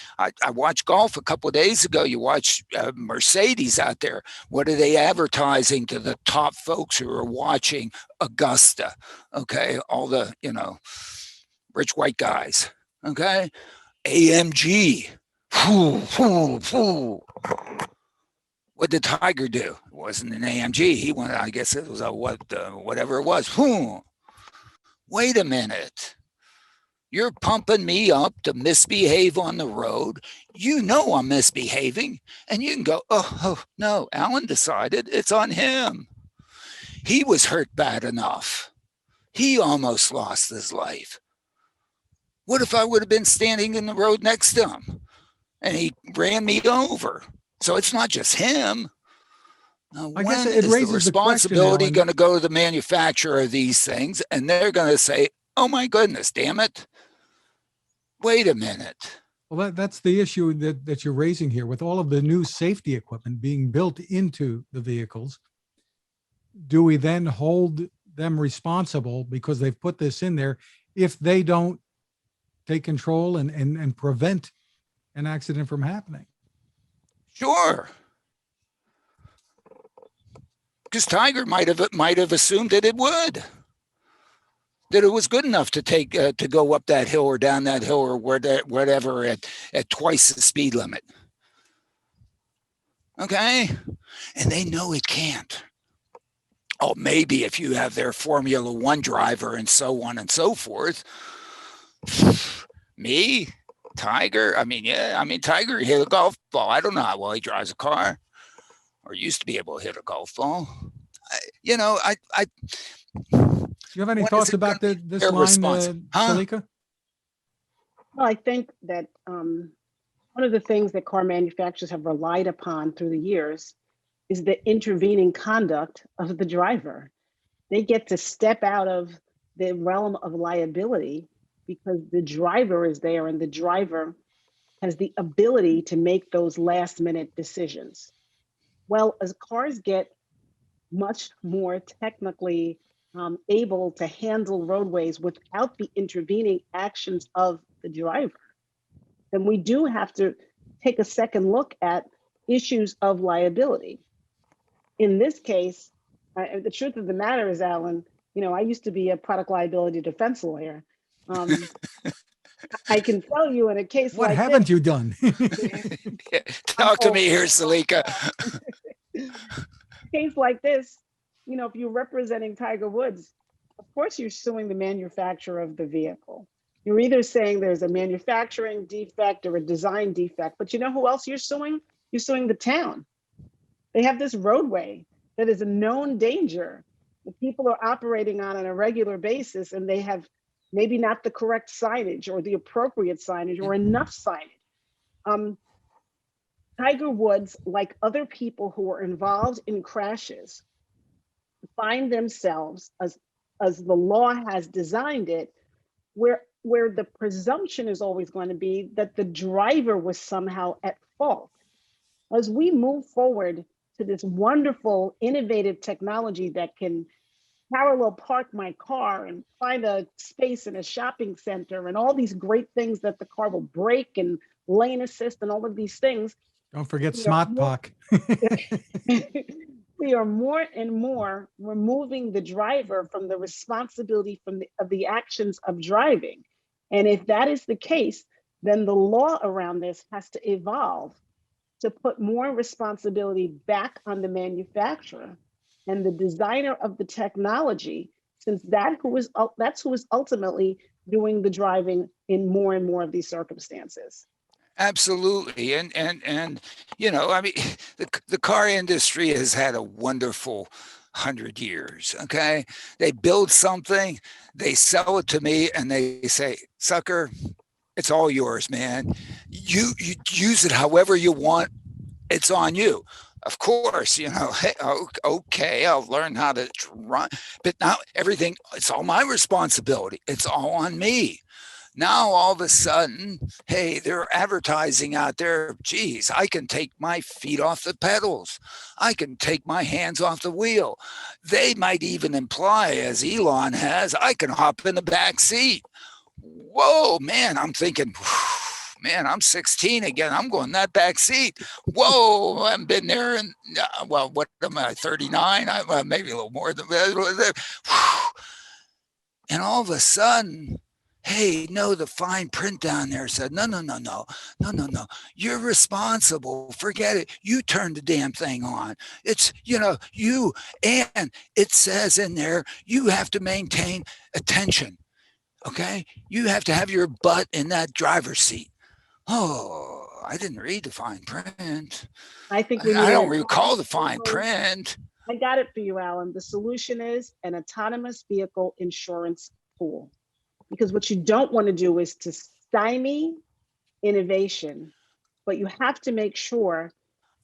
golf a couple of days ago. You watch Mercedes out there. What are they advertising to the top folks who are watching Augusta? Okay, all the, you know, rich white guys. Okay, AMG. What did Tiger do? It wasn't an AMG. He went, I guess it was a whatever it was. Wait a minute. You're pumping me up to misbehave on the road. You know I'm misbehaving. And you can go, oh no, Alan decided it's on him. He was hurt bad enough. He almost lost his life. What if I would have been standing in the road next to him and he ran me over? So it's not just him. Now, I guess when it is raises the responsibility the question, going to go to the manufacturer of these things? And they're going to say, oh my goodness, damn it. wait a minute. Well, that's the issue that you're raising here with all of the new safety equipment being built into the vehicles. Do we then hold them responsible because they've put this in there if they don't take control and prevent an accident from happening? Sure. Because Tiger might have assumed that it would, that it was good enough to take to go up that hill or down that hill or whatever at twice the speed limit. Okay, and they know it can't. Oh, maybe if you have their Formula One driver and so on and so forth. Me, Tiger. I mean, yeah. I mean, Tiger hit a golf ball. I don't know how well he drives a car, or used to be able to hit a golf ball. You know, Do you have any thoughts about this line, Selika? Well, I think that one of the things that car manufacturers have relied upon through the years is the intervening conduct of the driver. They get to step out of the realm of liability because the driver is there and the driver has the ability to make those last minute decisions. Well, as cars get much more technically able to handle roadways without the intervening actions of the driver, then we do have to take a second look at issues of liability. In this case, the truth of the matter is, Alan, I used to be a product liability defense lawyer. I can tell you in a case what like haven't this, you done? Talk to me here, Selika. Case like this, if you're representing Tiger Woods, of course you're suing the manufacturer of the vehicle. You're either saying there's a manufacturing defect or a design defect, but you know who else you're suing? You're suing the town. They have this roadway that is a known danger that people are operating on a regular basis, and they have maybe not the correct signage or the appropriate signage or enough signage. Tiger Woods, like other people who are involved in crashes, find themselves, as the law has designed it, where the presumption is always going to be that the driver was somehow at fault. As we move forward to this wonderful, innovative technology that can parallel park my car and find a space in a shopping center and all these great things that the car will brake and lane assist and all of these things. Don't forget Smart Park. We are more and more removing the driver from the responsibility of the actions of driving. And if that is the case, then the law around this has to evolve to put more responsibility back on the manufacturer and the designer of the technology, since that's who is ultimately doing the driving in more and more of these circumstances. Absolutely. And I mean, the car industry has had a wonderful 100 years. Okay. They build something, they sell it to me, and they say, sucker, it's all yours, man. You use it however you want. It's on you. Of course, hey, okay, I'll learn how to run, but now everything, it's all my responsibility. It's all on me. Now, all of a sudden, hey, they're advertising out there. Geez, I can take my feet off the pedals. I can take my hands off the wheel. They might even imply, as Elon has, I can hop in the back seat. Whoa, man, I'm thinking, man, I'm 16 again. I'm going that back seat. Whoa, I haven't been there. And well, what am I, 39? Maybe a little more than that. And all of a sudden, hey, no, the fine print down there said, no. You're responsible. Forget it. You turn the damn thing on. It's, you, and it says in there, you have to maintain attention. Okay. You have to have your butt in that driver's seat. Oh, I didn't read the fine print. I think I don't recall the fine print. I got it for you, Alan. The solution is an autonomous vehicle insurance pool. Because what you don't want to do is to stymie innovation, but you have to make sure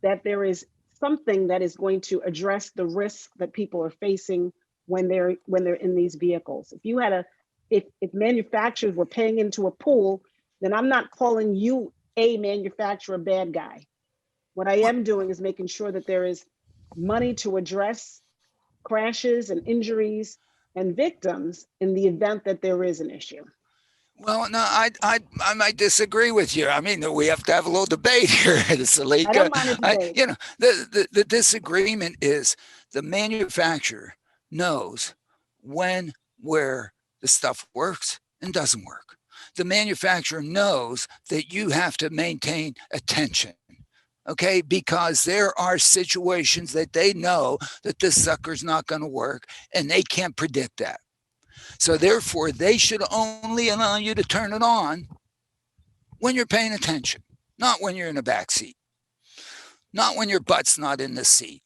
that there is something that is going to address the risks that people are facing when they're in these vehicles. If manufacturers were paying into a pool then I'm not calling you a manufacturer bad guy. What I am doing is making sure that there is money to address crashes and injuries and victims in the event that there is an issue. Well, no, I might disagree with you. I mean, we have to have a little debate here, Selika. I don't mind a debate. You know, the disagreement is the manufacturer knows when, where the stuff works and doesn't work. The manufacturer knows that you have to maintain attention. Okay, because there are situations that they know that this sucker's not going to work and they can't predict that. So therefore, they should only allow you to turn it on when you're paying attention, not when you're in the back seat, not when your butt's not in the seat,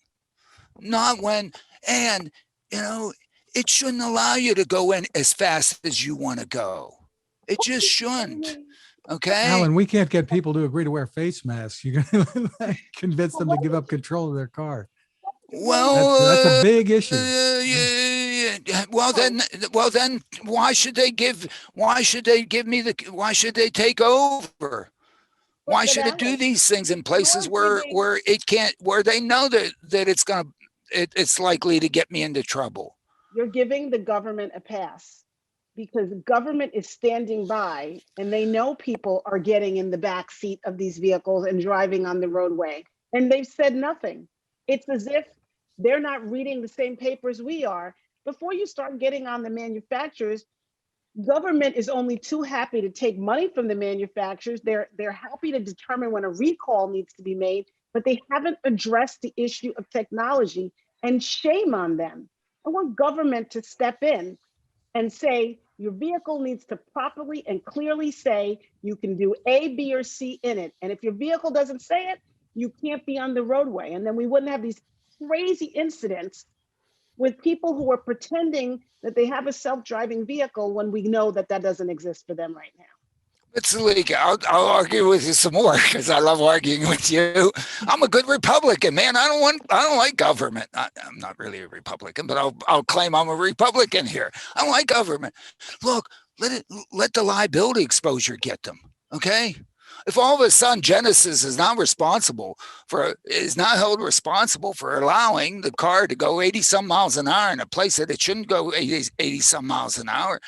not when, and, you know, it shouldn't allow you to go in as fast as you want to go. It just shouldn't. Okay. Alan, we can't get people to agree to wear face masks. You're going to convince them to give up control of their car. Well, that's a big issue. Well then, why should they take over? Why should it do these things in places where it can't, where they know that it's likely to get me into trouble? You're giving the government a pass because the government is standing by and they know people are getting in the back seat of these vehicles and driving on the roadway, and they've said nothing. It's as if they're not reading the same papers we are. Before you start getting on the manufacturers, government is only too happy to take money from the manufacturers. They're happy to determine when a recall needs to be made, but they haven't addressed the issue of technology, and shame on them. I want government to step in and say, your vehicle needs to properly and clearly say you can do A, B, or C in it. And if your vehicle doesn't say it, you can't be on the roadway. And then we wouldn't have these crazy incidents with people who are pretending that they have a self-driving vehicle when we know that that doesn't exist for them right now. But Selika, I'll argue with you some more because I love arguing with you. I'm a good Republican, man. I don't like government. I'm not really a Republican, but I'll claim I'm a Republican here. I don't like government. Look, let the liability exposure get them. Okay. If all of a sudden Genesis is not held responsible for allowing the car to go 80 some miles an hour in a place that it shouldn't go 80 some miles an hour,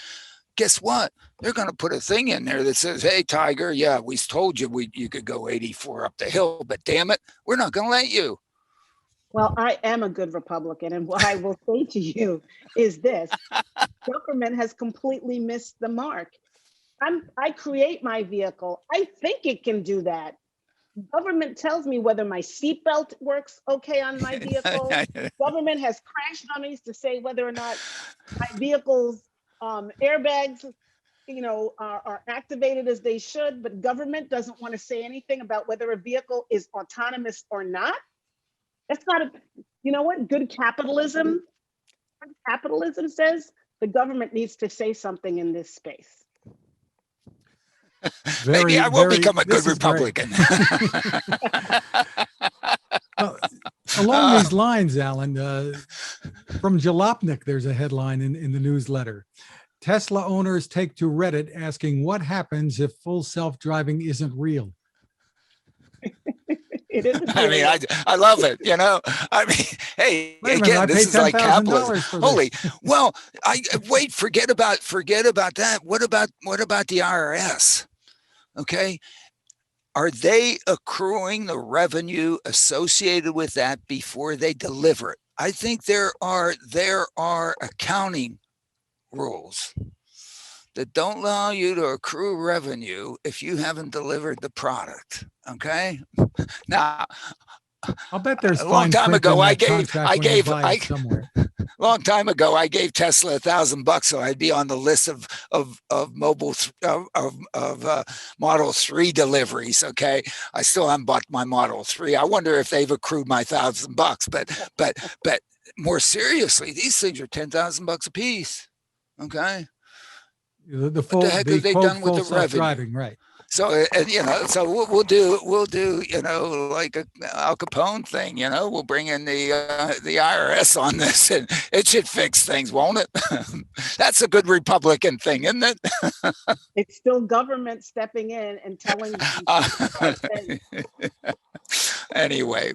guess what? They're going to put a thing in there that says, hey, Tiger, yeah, we told you you could go 84 up the hill, but damn it, we're not going to let you. Well, I am a good Republican. And what I will say to you is this. Government has completely missed the mark. I create my vehicle. I think it can do that. Government tells me whether my seatbelt works okay on my vehicle. Government has crash dummies to say whether or not my vehicle's airbags, are activated as they should, but government doesn't want to say anything about whether a vehicle is autonomous or not. That's not good capitalism. Capitalism says the government needs to say something in this space. Maybe I will become a good Republican. Along these lines, Alan, from Jalopnik, there's a headline in the newsletter. Tesla owners take to Reddit asking what happens if full self-driving isn't real. It is. I mean, I love it. I mean, hey, again, this is like capitalism. Holy, well, forget about that. What about the IRS? Okay. Are they accruing the revenue associated with that before they deliver it? I think there are accounting rules that don't allow you to accrue revenue if you haven't delivered the product. Okay. Now, I'll bet there's a long time ago I gave Tesla $1,000 so I'd be on the list of Model 3 deliveries. Okay, I still haven't bought my Model 3. I wonder if they've accrued my $1,000. But more seriously, these things are $10,000 a piece. Okay, the full, what the heck have they done with the revenue? Right. So, and so we'll do, like a Al Capone thing, we'll bring in the IRS on this, and it should fix things, won't it? That's a good Republican thing, isn't it? It's still government stepping in and telling them the right thing. Anyway,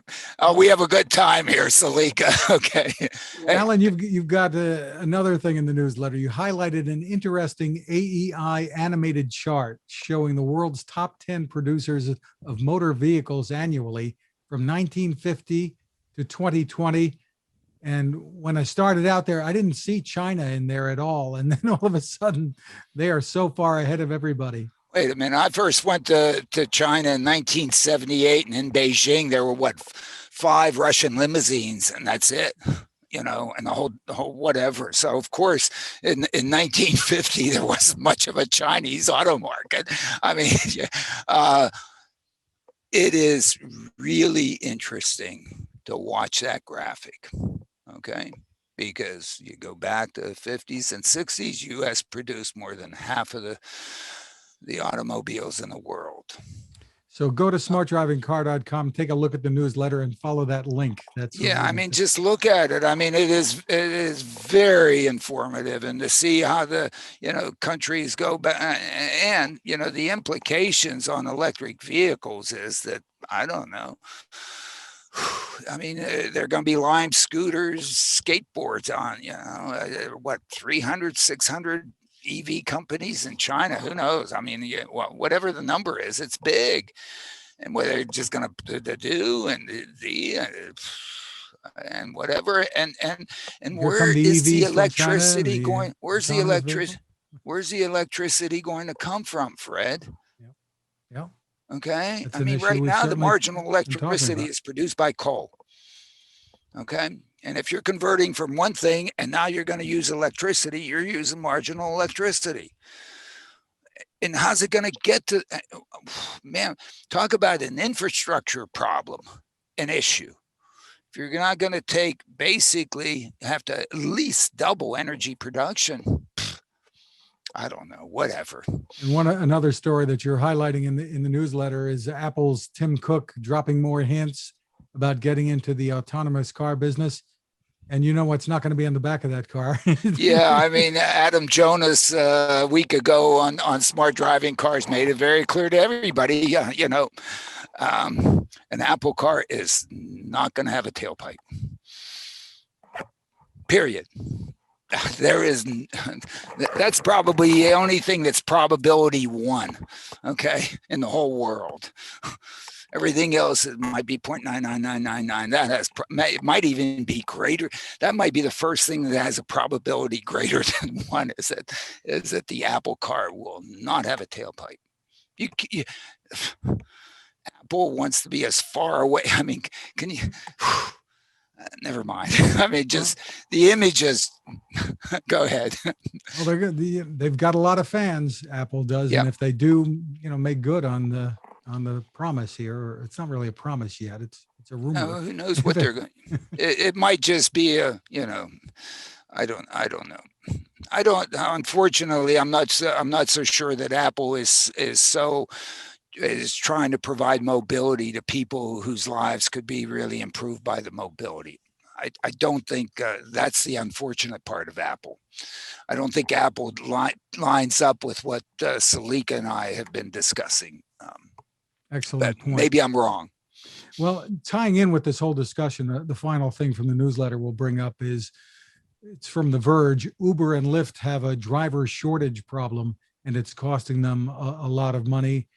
we have a good time here, Selika. Okay. Alan, you've got another thing in the newsletter. You highlighted an interesting AEI animated chart showing the world's top 10 producers of motor vehicles annually from 1950 to 2020. And when I started out there, I didn't see China in there at all. And then all of a sudden, they are so far ahead of everybody. Wait a minute. I first went to China in 1978, and in Beijing, there were 5 Russian limousines, and that's it, and the whole whatever. So, of course, in 1950, there wasn't much of a Chinese auto market. I mean, it is really interesting to watch that graphic, okay? Because you go back to the 50s and 60s, U.S. produced more than half of the automobiles in the world. So go to smartdrivingcar.com, take a look at the newsletter and follow that link. I mean, just look at it. I mean, it is very informative, and to see how the, countries go back, and, the implications on electric vehicles is that, I don't know. I mean, they're going to be Lime scooters, skateboards on, 300, 600 EV companies in China. Who knows? I mean, whatever the number is, it's big. And whether they're just going to do and whatever. And where is the electricity going? Where's the electricity going to come from, Fred? Yeah. Okay. I mean, right now, the marginal electricity is produced by coal. Okay. And if you're converting from one thing and now you're going to use electricity, you're using marginal electricity. And how's it going to get to, man, talk about an infrastructure problem, an issue. If you're not going to have to at least double energy production, I don't know, whatever. And another story that you're highlighting in the newsletter is Apple's Tim Cook dropping more hints about getting into the autonomous car business. And you know what's not going to be on the back of that car. Yeah, I mean, Adam Jonas a week ago on Smart Driving Cars made it very clear to everybody, an Apple car is not going to have a tailpipe. Period. That's probably the only thing that's probability 1, okay, in the whole world. Everything else, it might be 0.99999. It might even be greater. That might be the first thing that has a probability greater than 1 is that the Apple car will not have a tailpipe. Apple wants to be as far away. I mean, can you? Never mind. I mean, just the images. Go ahead. Well, they're good. They've got a lot of fans. Apple does, yep. And if they do, make good on the promise here, or it's not really a promise yet. It's a rumor. No, who knows what they're going. It might just be I don't know. Unfortunately, I'm not so sure that Apple is trying to provide mobility to people whose lives could be really improved by the mobility. I don't think that's the unfortunate part of Apple. I don't think Apple lines up with what Selika and I have been discussing. Excellent point. Maybe I'm wrong. Well, tying in with this whole discussion, the final thing from the newsletter we'll bring up is, it's from The Verge. Uber and Lyft have a driver shortage problem, and it's costing them a lot of money.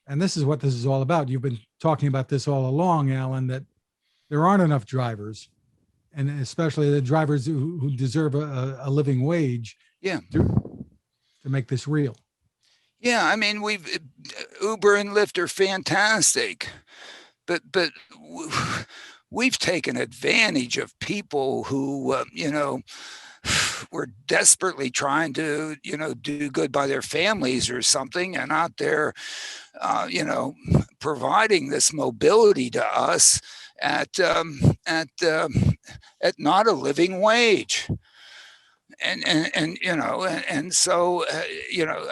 And this is what this is all about. You've been talking about this all along, Alan, that there aren't enough drivers, and especially the drivers who deserve a living wage. Yeah. To make this real. Yeah, I mean, Uber and Lyft are fantastic, but we've taken advantage of people who, were desperately trying to, do good by their families or something, and out there, providing this mobility to us at not a living wage. and so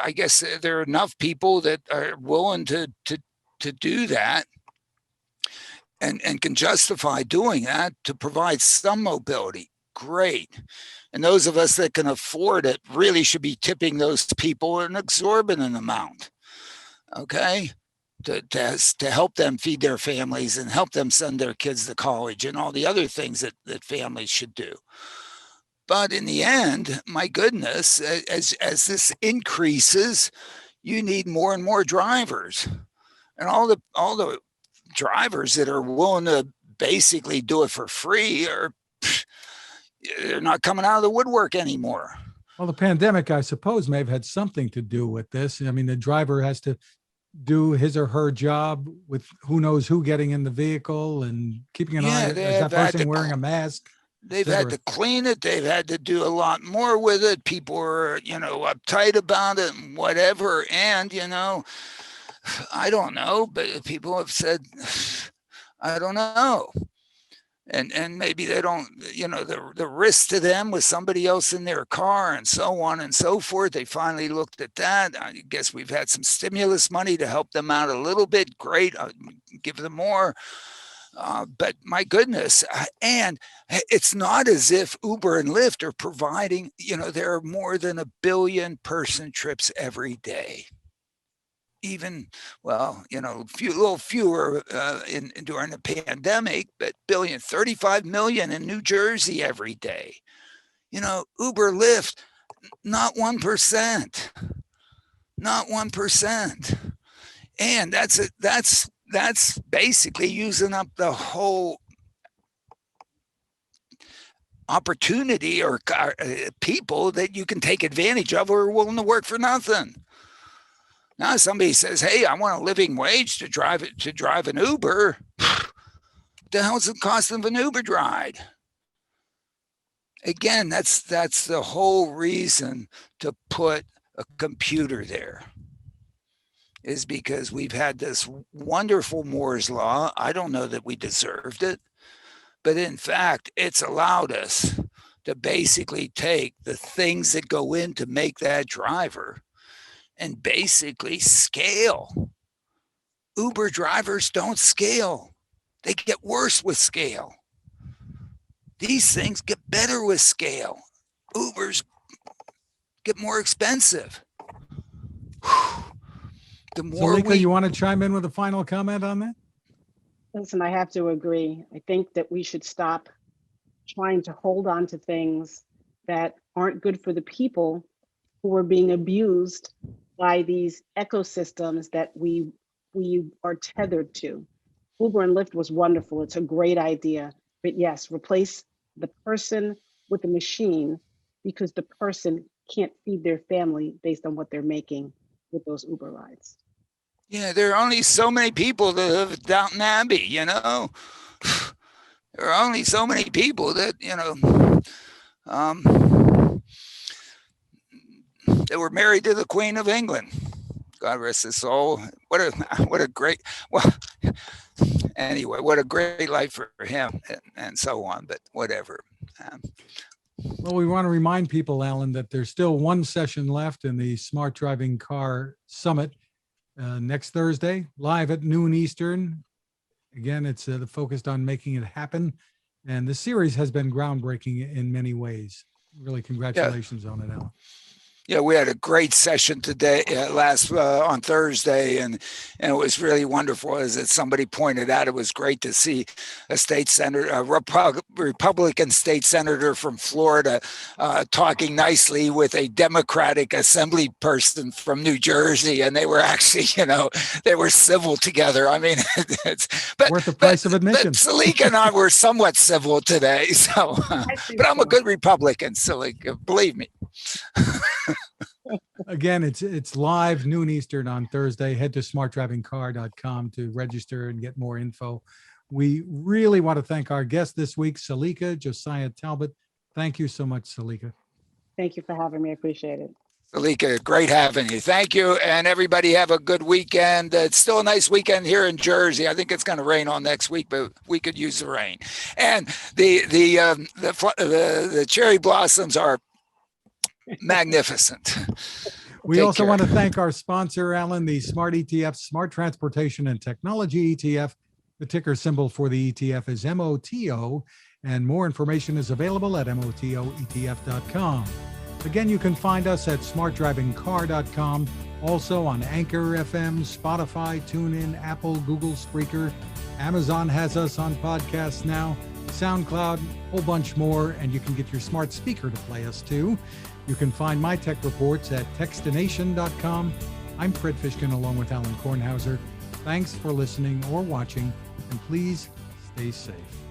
I guess there are enough people that are willing to do that and can justify doing that to provide some mobility. Great. And those of us that can afford it really should be tipping those people an exorbitant amount. Okay. To help them feed their families and help them send their kids to college and all the other things that families should do. But in the end, my goodness, as this increases, you need more and more drivers, and all the drivers that are willing to basically do it for free they're not coming out of the woodwork anymore. Well, the pandemic, I suppose, may have had something to do with this. I mean, the driver has to do his or her job with who knows who getting in the vehicle and keeping an eye. Is that person wearing a mask? They've had to clean it. They've had to do a lot more with it. People are, uptight about it and whatever. And, I don't know, but people have said, I don't know. And maybe they don't, the risk to them with somebody else in their car and so on and so forth. They finally looked at that. I guess we've had some stimulus money to help them out a little bit. Great. I'll give them more. But my goodness, and it's not as if Uber and Lyft are providing, there are more than 1 billion person trips every day. Even, well, little fewer during the pandemic, but 35 million in New Jersey every day. Uber, Lyft, not 1%, not 1%. And that's basically using up the whole opportunity or people that you can take advantage of who are willing to work for nothing. Now somebody says, "Hey, I want a living wage to drive an Uber." What the hell's the cost of an Uber ride? Again, that's the whole reason to put a computer there, is because we've had this wonderful Moore's law. I don't know that we deserved it, but in fact, it's allowed us to basically take the things that go in to make that driver and basically scale. Uber drivers don't scale. They get worse with scale. These things get better with scale. Ubers get more expensive. The more Selika, you want to chime in with a final comment on that? Listen, I have to agree. I think that we should stop trying to hold on to things that aren't good for the people who are being abused by these ecosystems that we are tethered to. Uber and Lyft was wonderful. It's a great idea. But yes, replace the person with the machine, because the person can't feed their family based on what they're making with those Uber rides. Yeah, there are only so many people that live at Downton Abbey, There are only so many people that, that were married to the Queen of England. God rest his soul. What a great, well, anyway, what a great life for him and so on, but whatever. Well, we want to remind people, Alan, that there's still one session left in the Smart Driving Car Summit next Thursday, live at noon Eastern. Again, it's focused on making it happen. And the series has been groundbreaking in many ways. Really, congratulations on it, Alan. Yeah, we had a great session today, on Thursday, and it was really wonderful. As somebody pointed out, it was great to see a state senator, a Republican state senator from Florida, talking nicely with a Democratic assembly person from New Jersey, and they were actually, they were civil together. I mean, it's worth the price of admission. But Selika and I were somewhat civil today, so. But I'm a good Republican, Selika, believe me. Again, it's live noon Eastern on Thursday. Head to smartdrivingcar.com to register and get more info. We really want to thank our guest this week, Selika, Josiah Talbott. Thank you so much, Selika. Thank you for having me. I appreciate it. Selika, great having you. Thank you. And everybody have a good weekend. It's still a nice weekend here in Jersey. I think it's going to rain all next week, but we could use the rain. And the cherry blossoms are Magnificent. We Take also care. want to thank our sponsor, Alain, the Smart ETF, Smart Transportation and Technology ETF. The ticker symbol for the ETF is MOTO, and more information is available at motoetf.com. Again, you can find us at smartdrivingcar.com, also on Anchor FM, Spotify, TuneIn, Apple, Google, Spreaker. Amazon has us on podcasts now, SoundCloud, a whole bunch more, and you can get your smart speaker to play us too. You can find my tech reports at techstination.com. I'm Fred Fishkin along with Alain Kornhauser. Thanks for listening or watching, and please stay safe.